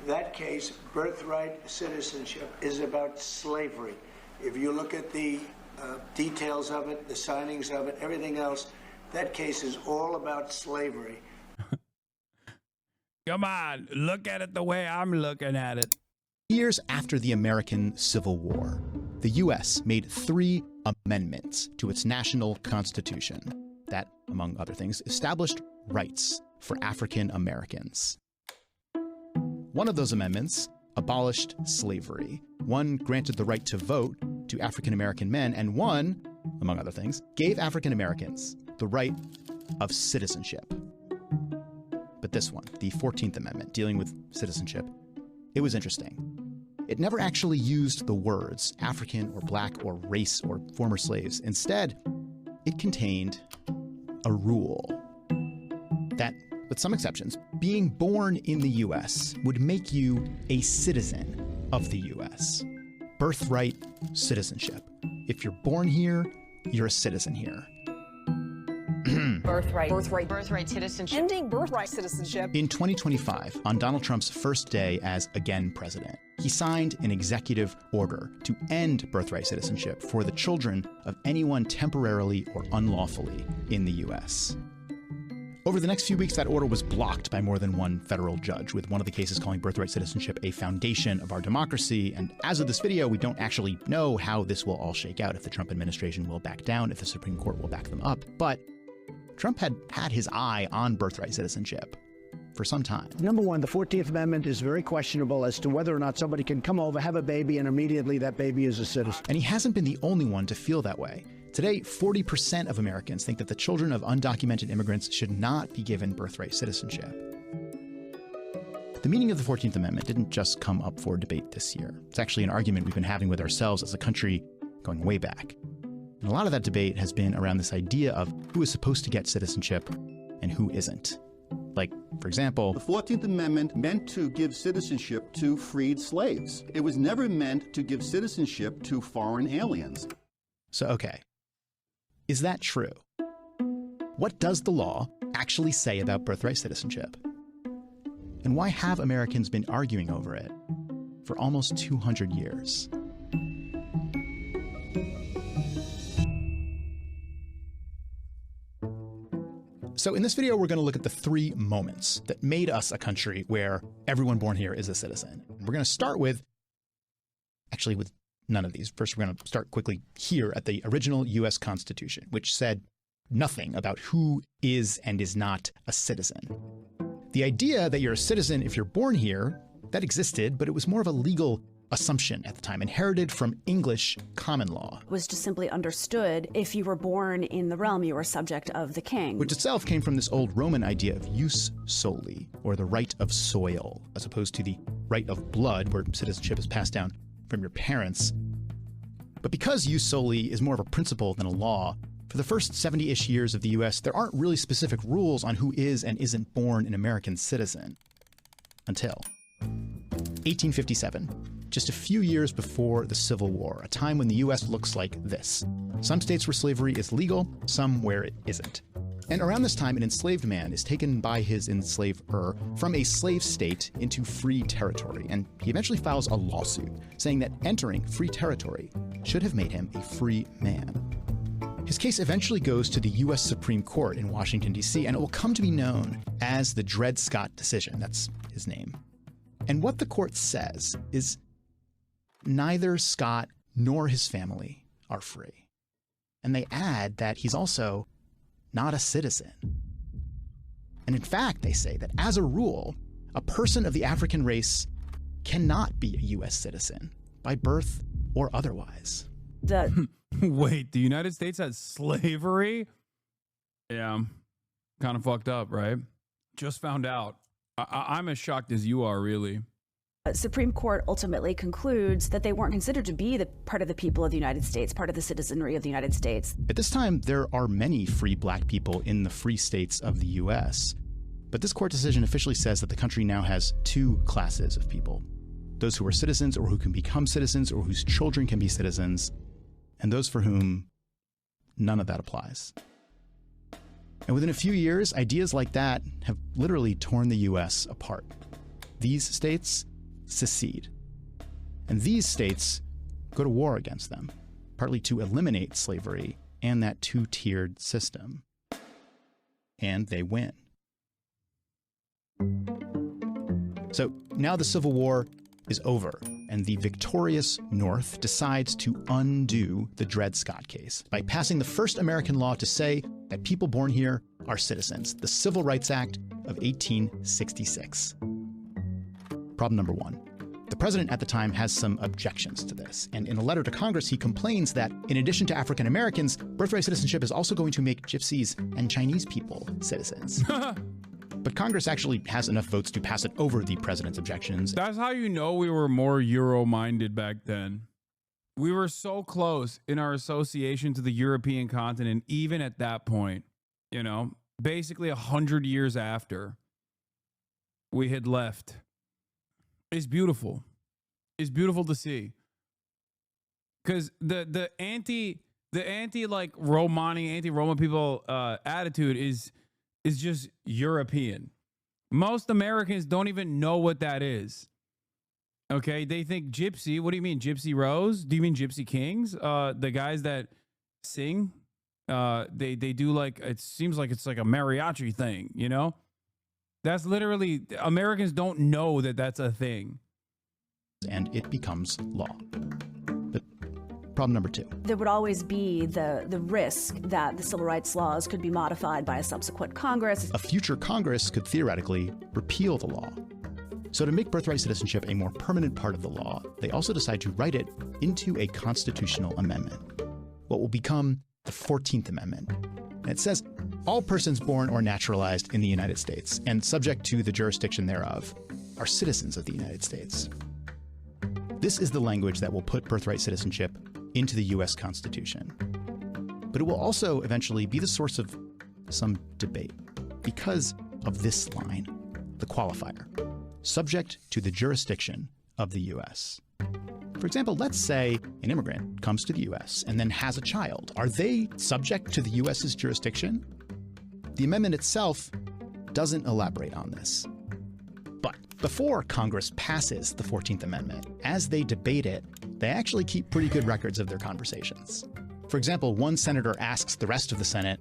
That case, birthright citizenship, is about slavery. If you look at the details of it, the signings of it, everything else, that case is all about slavery. Come on, look at it the way I'm looking at it. Years after the American Civil War, the U.S. made 3 amendments to its national constitution that, among other things, established rights for African Americans. One of those amendments abolished slavery. One granted the right to vote to African American men, and one, among other things, gave African Americans the right of citizenship. But this one, the 14th Amendment, dealing with citizenship, it was interesting. It never actually used the words African or black or race or former slaves. Instead, it contained a rule that, with some exceptions, being born in the U.S. would make you a citizen of the U.S. Birthright citizenship. If you're born here, you're a citizen here. Birthright citizenship. Ending birthright citizenship. In 2025, on Donald Trump's first day as again president, he signed an executive order to end birthright citizenship for the children of anyone temporarily or unlawfully in the U.S. Over the next few weeks, that order was blocked by more than one federal judge, with one of the cases calling birthright citizenship a foundation of our democracy. And as of this video, we don't actually know how this will all shake out, if the Trump administration will back down, if the Supreme Court will back them up. But Trump had his eye on birthright citizenship for some time. Number one, the 14th Amendment is very questionable as to whether or not somebody can come over, have a baby, and immediately that baby is a citizen. And he hasn't been the only one to feel that way. Today, 40% of Americans think that the children of undocumented immigrants should not be given birthright citizenship. The meaning of the 14th Amendment didn't just come up for debate this year. It's actually an argument we've been having with ourselves as a country going way back. And a lot of that debate has been around this idea of who is supposed to get citizenship and who isn't. Like, for example, the 14th Amendment meant to give citizenship to freed slaves. It was never meant to give citizenship to foreign aliens. So, okay, is that true? What does the law actually say about birthright citizenship? And why have Americans been arguing over it for almost 200 years? So in this video, we're going to look at the 3 moments that made us a country where everyone born here is a citizen. We're going to start with none of these. First, we're going to start quickly here at the original U.S. Constitution, which said nothing about who is and is not a citizen. The idea that you're a citizen if you're born here, that existed, but it was more of a legal assumption at the time, inherited from English common law. It was just simply understood if you were born in the realm, you were a subject of the king. Which itself came from this old Roman idea of jus soli, or the right of soil, as opposed to the right of blood, where citizenship is passed down from your parents. But because jus soli is more of a principle than a law, for the first 70-ish years of the U.S., there aren't really specific rules on who is and isn't born an American citizen. Until 1857. Just a few years before the Civil War, a time when the U.S. looks like this. Some states where slavery is legal, some where it isn't. And around this time, an enslaved man is taken by his enslaver from a slave state into free territory, and he eventually files a lawsuit saying that entering free territory should have made him a free man. His case eventually goes to the U.S. Supreme Court in Washington, D.C., and it will come to be known as the Dred Scott decision. That's his name. And what the court says is neither Scott nor his family are free. And they add that he's also not a citizen. And in fact, they say that as a rule, a person of the African race cannot be a U.S. citizen by birth or otherwise. Wait, the United States has slavery? Yeah, kind of fucked up, right? Just found out. I'm as shocked as you are, really. Supreme Court ultimately concludes that they weren't considered to be the part of the people of the United States, part of the citizenry of the United States. At this time, there are many free black people in the free states of the U.S. But this court decision officially says that the country now has 2 classes of people. Those who are citizens or who can become citizens or whose children can be citizens, and those for whom none of that applies. And within a few years, ideas like that have literally torn the U.S. apart. These states secede. And these states go to war against them, partly to eliminate slavery and that two-tiered system. And they win. So now the Civil War is over, and the victorious North decides to undo the Dred Scott case by passing the first American law to say that people born here are citizens, the Civil Rights Act of 1866. Problem number one. The president at the time has some objections to this, and in a letter to Congress, he complains that in addition to African Americans, birthright citizenship is also going to make gypsies and Chinese people citizens. But Congress actually has enough votes to pass it over the president's objections. That's how you know we were more Euro-minded back then. We were so close in our association to the European continent, even at that point, you know, basically 100 years after we had left. It's beautiful. It's beautiful to see. Because the anti like Romani, anti-Roma people attitude is just European. Most Americans don't even know what that is. Okay, they think gypsy. What do you mean, Gypsy Rose? Do you mean Gypsy Kings? The guys that sing, they do like, it seems like it's like a mariachi thing, you know? That's literally, Americans don't know that that's a thing. And it becomes law. But problem number two. There would always be the risk that the civil rights laws could be modified by a subsequent Congress. A future Congress could theoretically repeal the law. So to make birthright citizenship a more permanent part of the law, they also decide to write it into a constitutional amendment, what will become the 14th Amendment. And it says, all persons born or naturalized in the United States and subject to the jurisdiction thereof are citizens of the United States. This is the language that will put birthright citizenship into the U.S. Constitution. But it will also eventually be the source of some debate because of this line, the qualifier, subject to the jurisdiction of the U.S. For example, let's say an immigrant comes to the U.S. and then has a child. Are they subject to the U.S.'s jurisdiction? The amendment itself doesn't elaborate on this. But before Congress passes the 14th Amendment, as they debate it, they actually keep pretty good records of their conversations. For example, one senator asks the rest of the Senate,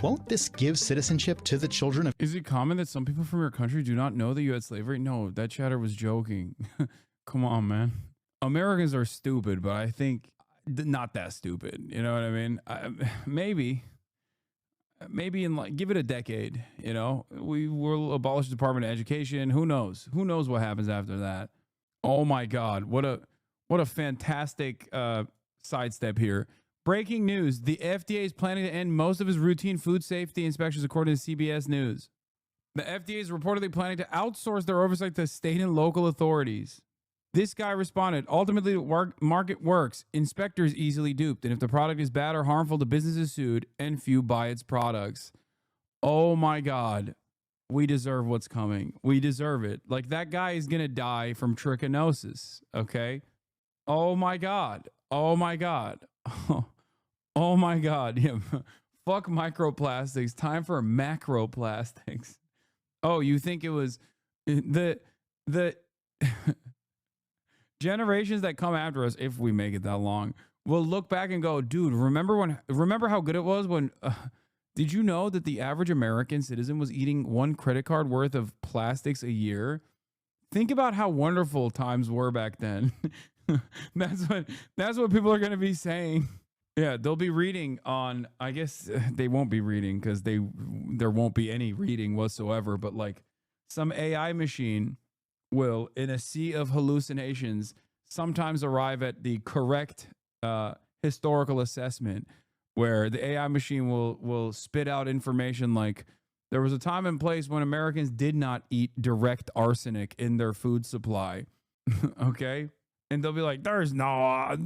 won't this give citizenship to the children of... Is it common that some people from your country do not know that you had slavery? No, that chatter was joking. Come on, man. Americans are stupid, but I think not that stupid. You know what I mean? Maybe in like, give it a decade, you know, we will abolish the Department of Education. Who knows? Who knows what happens after that? Oh my God. What a fantastic sidestep here. Breaking news. The FDA is planning to end most of its routine food safety inspections, according to CBS News. The FDA is reportedly planning to outsource their oversight to state and local authorities. This guy responded, ultimately, market works. Inspectors easily duped. And if the product is bad or harmful, the business is sued and few buy its products. Oh my God. We deserve what's coming. We deserve it. Like, that guy is going to die from trichinosis. Okay. Oh my God. Oh my God. Oh my God. Yeah. Fuck microplastics. Time for macroplastics. Oh, you think it was the generations that come after us, if we make it that long, will look back and go, dude, remember how good it was when, did you know that the average American citizen was eating one credit card worth of plastics a year? Think about how wonderful times were back then. That's what people are going to be saying. Yeah, they'll be reading on, I guess they won't be reading because there won't be any reading whatsoever, but like some AI machine will, in a sea of hallucinations, sometimes arrive at the correct historical assessment, where the AI machine will spit out information like, there was a time and place when Americans did not eat direct arsenic in their food supply. Okay? And they'll be like, there's no why.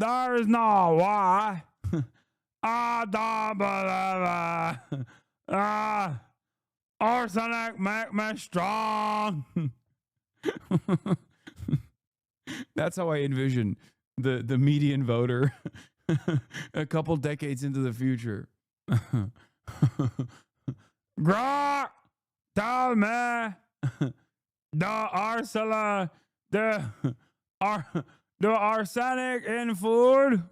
Arsenic make me strong. That's how I envision the median voter a couple decades into the future. Grok, tell me the Ursula the the arsenic in food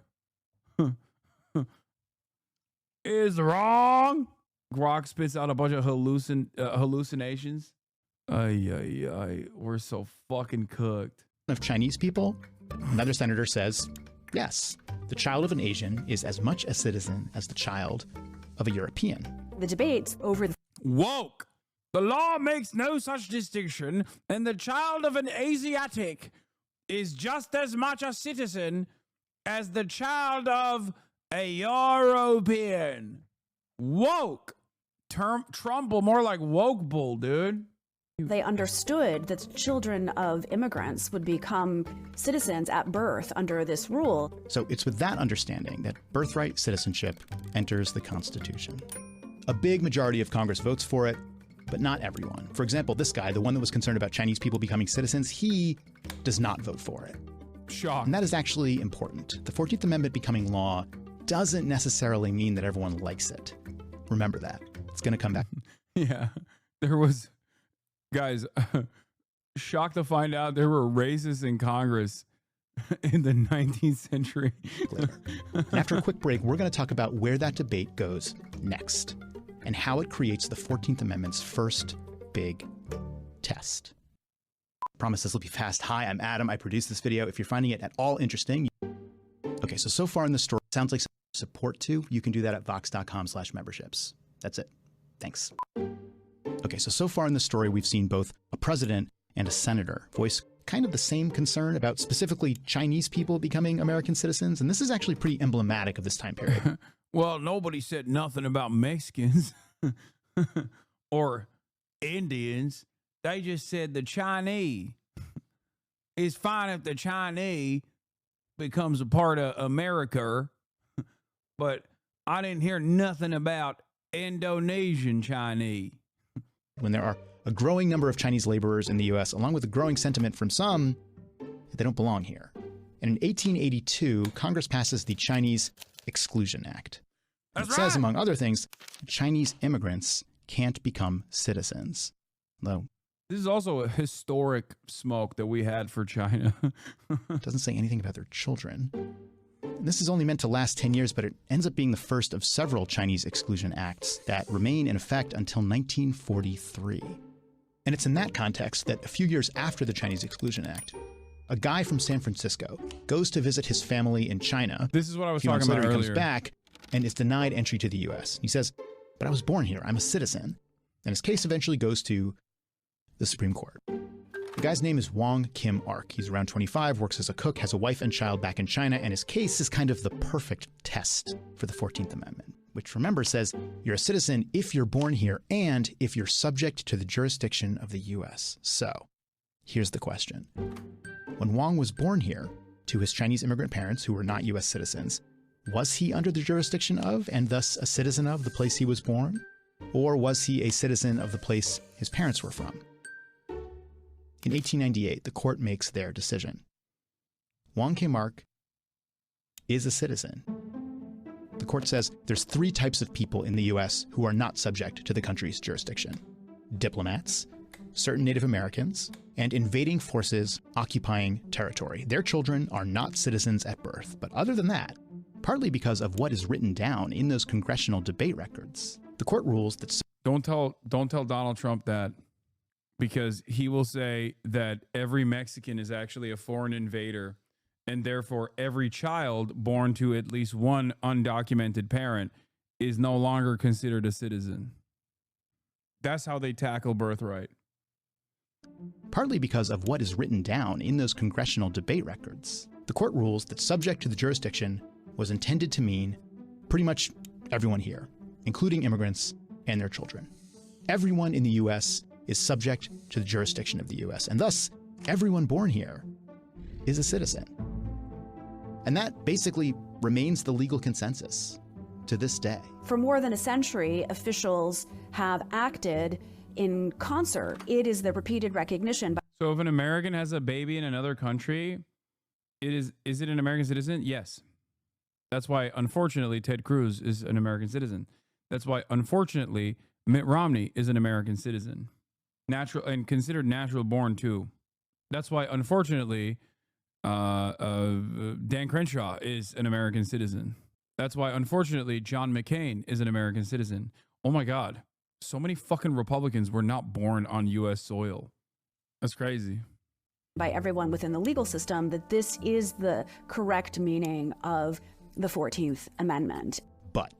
is wrong. Grok spits out a bunch of hallucinations. Ay, we're so fucking cooked. Of Chinese people, another senator says, yes, the child of an Asian is as much a citizen as the child of a European. The debates over Woke. The law makes no such distinction, and the child of an Asiatic is just as much a citizen as the child of a European. Woke. Trumbull, more like woke bull, dude. they understood that children of immigrants would become citizens at birth under this rule. So it's with that understanding that birthright citizenship enters the Constitution. A big majority of Congress votes for it, but not everyone. For example, this guy, the one that was concerned about Chinese people becoming citizens, he does not vote for it. Shock. And that is actually important. The 14th Amendment becoming law doesn't necessarily mean that everyone likes it. Remember that. It's going to come back. Yeah, there was, guys, shocked to find out there were racists in Congress in the 19th century. Later. And after a quick break, we're going to talk about where that debate goes next and how it creates the 14th Amendment's first big test. Promise this will be fast. Hi, I'm Adam. I produced this video. If you're finding it at all interesting. Okay, so far in the story, sounds like some support to. You can do that at vox.com/memberships. That's it. Thanks. Okay, so far in the story, we've seen both a president and a senator voice kind of the same concern about specifically Chinese people becoming American citizens. And this is actually pretty emblematic of this time period. Well, nobody said nothing about Mexicans or Indians. They just said the Chinese. It's fine if the Chinese becomes a part of America, but I didn't hear nothing about Indonesian Chinese. When there are a growing number of Chinese laborers in the U.S., along with a growing sentiment from some that they don't belong here. And in 1882, Congress passes the Chinese Exclusion Act. It says, among other things, Chinese immigrants can't become citizens. Though This is also a historic smoke that we had for China. it doesn't say anything about their children. And this is only meant to last 10 years, but it ends up being the first of several Chinese Exclusion Acts that remain in effect until 1943. And it's in that context that a few years after the Chinese Exclusion Act, a guy from San Francisco goes to visit his family in China. This is what I was A few months talking about later, he earlier. comes back and is denied entry to the U.S. He says, but I was born here. I'm a citizen. And his case eventually goes to the Supreme Court. The guy's name is Wong Kim Ark. He's around 25, works as a cook, has a wife and child back in China, and his case is kind of the perfect test for the 14th Amendment, which, remember, says you're a citizen if you're born here and if you're subject to the jurisdiction of the U.S. So, here's the question. When Wong was born here to his Chinese immigrant parents who were not U.S. citizens, was he under the jurisdiction of and thus a citizen of the place he was born? Or was he a citizen of the place his parents were from? In 1898, the court makes their decision. Wong Kim Ark is a citizen. The court says there's three types of people in the U.S. who are not subject to the country's jurisdiction: diplomats, certain Native Americans, and invading forces occupying territory. Their children are not citizens at birth. But other than that, partly because of what is written down in those congressional debate records, the court rules that Don't tell Donald Trump that, because he will say that every Mexican is actually a foreign invader, and therefore every child born to at least one undocumented parent is no longer considered a citizen. That's how they tackle birthright. partly because of what is written down in those congressional debate records, the court rules that subject to the jurisdiction was intended to mean pretty much everyone here, including immigrants and their children. Everyone in the U.S. is subject to the jurisdiction of the U.S., and thus everyone born here is a citizen. And that basically remains the legal consensus to this day. For more than a century, officials have acted in concert. It is the repeated recognition. So if an American has a baby in another country, is it an American citizen? Yes. That's why, unfortunately, Ted Cruz is an American citizen. That's why, unfortunately, Mitt Romney is an American citizen. Natural and considered natural born too. That's why, unfortunately, Dan Crenshaw is an American citizen. That's why, unfortunately, John McCain is an American citizen. Oh my God. So many fucking Republicans were not born on U.S. soil. That's crazy. By everyone within the legal system that this is the correct meaning of the 14th Amendment. But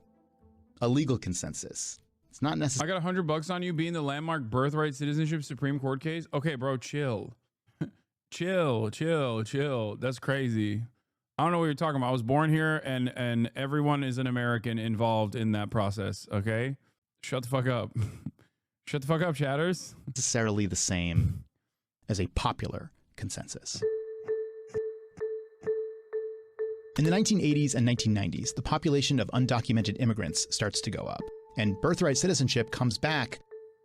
a legal consensus. It's not necessary. I got $100 on you being the landmark birthright citizenship Supreme Court case. Okay, bro, chill. chill. That's crazy. I don't know what you're talking about. I was born here and everyone is an American involved in that process. Okay. Shut the fuck up. Shut the fuck up, chatters. Necessarily the same as a popular consensus. In the 1980s and 1990s, the population of undocumented immigrants starts to go up, and birthright citizenship comes back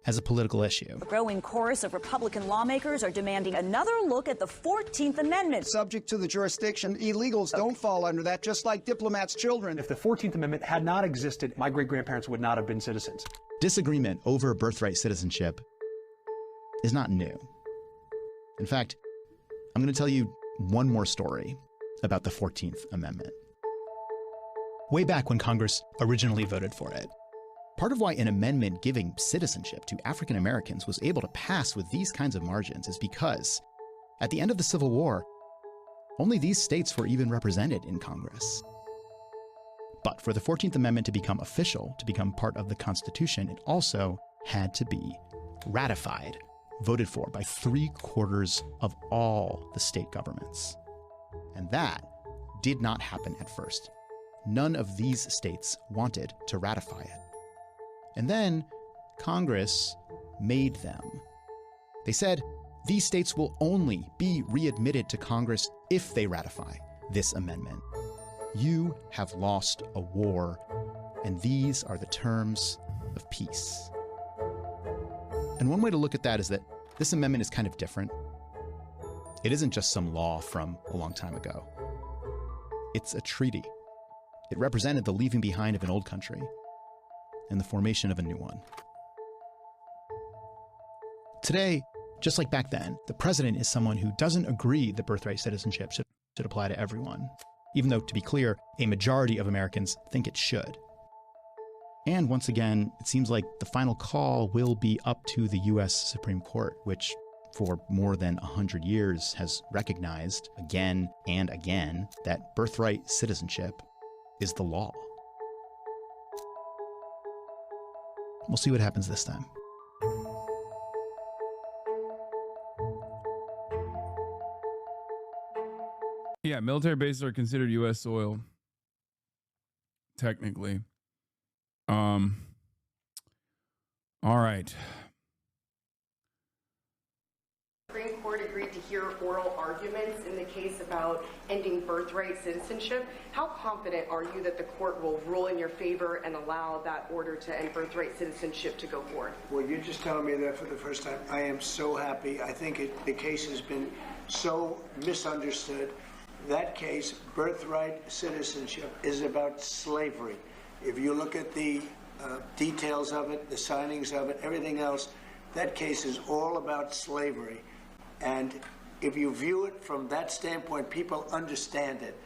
as a political issue. A growing chorus of Republican lawmakers are demanding another look at the 14th Amendment. Subject to the jurisdiction, illegals don't fall under that, just like diplomats' children. If the 14th Amendment had not existed, my great-grandparents would not have been citizens. Disagreement over birthright citizenship is not new. In fact, I'm going to tell you one more story about the 14th Amendment. Way back when Congress originally voted for it, part of why an amendment giving citizenship to African Americans was able to pass with these kinds of margins is because, at the end of the Civil War, only these states were even represented in Congress. But for the 14th Amendment to become official, to become part of the Constitution, it also had to be ratified, voted for by 3/4 of all the state governments. And that did not happen at first. None of these states wanted to ratify it. And then Congress made them. They said these states will only be readmitted to Congress if they ratify this amendment. You have lost a war, and these are the terms of peace. And one way to look at that is that this amendment is kind of different. It isn't just some law from a long time ago. It's a treaty. It represented the leaving behind of an old country and the formation of a new one. Today, just like back then, the president is someone who doesn't agree that birthright citizenship should apply to everyone, even though, to be clear, a majority of Americans think it should. And once again, it seems like the final call will be up to the U.S. Supreme Court, which for more than 100 years has recognized again and again that birthright citizenship is the law. We'll see what happens this time. Yeah, military bases are considered U.S. soil, technically. All right. Supreme Court agreed to hear oral arguments in the case about ending birthright citizenship. How confident are you that the court will rule in your favor and allow that order to end birthright citizenship to go forward? Well, you're just telling me that for the first time. I am so happy. I think the case has been so misunderstood. That case, birthright citizenship, is about slavery. If you look at the details of it, the signings of it, everything else, that case is all about slavery. And if you view it from that standpoint, people understand it.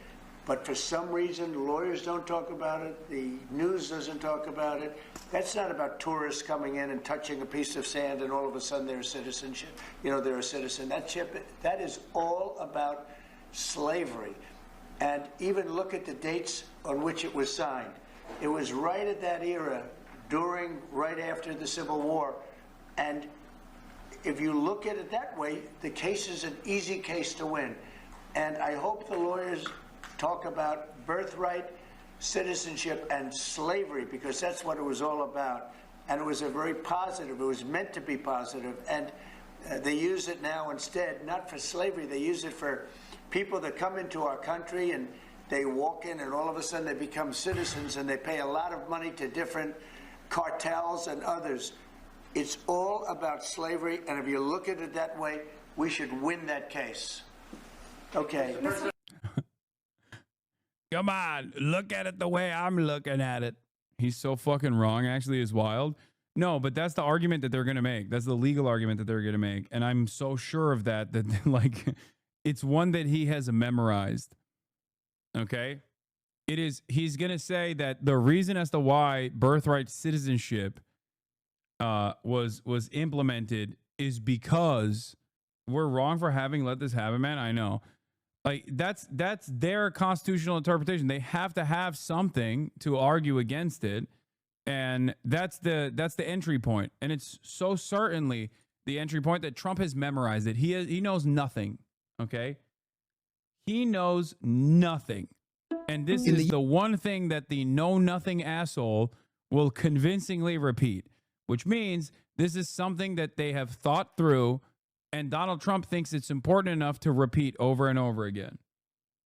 But for some reason, lawyers don't talk about it. The news doesn't talk about it. That's not about tourists coming in and touching a piece of sand and all of a sudden they're a citizenship. You know, they're a citizen. That is all about slavery. And even look at the dates on which it was signed. It was right at that era, right after the Civil War. And if you look at it that way, the case is an easy case to win. And I hope the lawyers talk about birthright citizenship and slavery, because that's what it was all about. And it was a very positive, it was meant to be positive. And they use it now instead, not for slavery, they use it for people that come into our country and they walk in and all of a sudden they become citizens and they pay a lot of money to different cartels and others. It's all about slavery, and if you look at it that way, we should win that case. Okay. Come on, look at it the way I'm looking at it. He's so fucking wrong, actually, is wild. No, but that's the argument that they're going to make. That's the legal argument that they're going to make. And I'm so sure of that, like, it's one that he has memorized. Okay? He's going to say that the reason as to why birthright citizenship was implemented is because we're wrong for having let this happen, man. I know. Like, that's their constitutional interpretation. They have to have something to argue against it. And that's the entry point. And it's so certainly the entry point that Trump has memorized it. He knows nothing. Okay? He knows nothing. And this is the one thing that the know nothing asshole will convincingly repeat, which means this is something that they have thought through, and Donald Trump thinks it's important enough to repeat over and over again.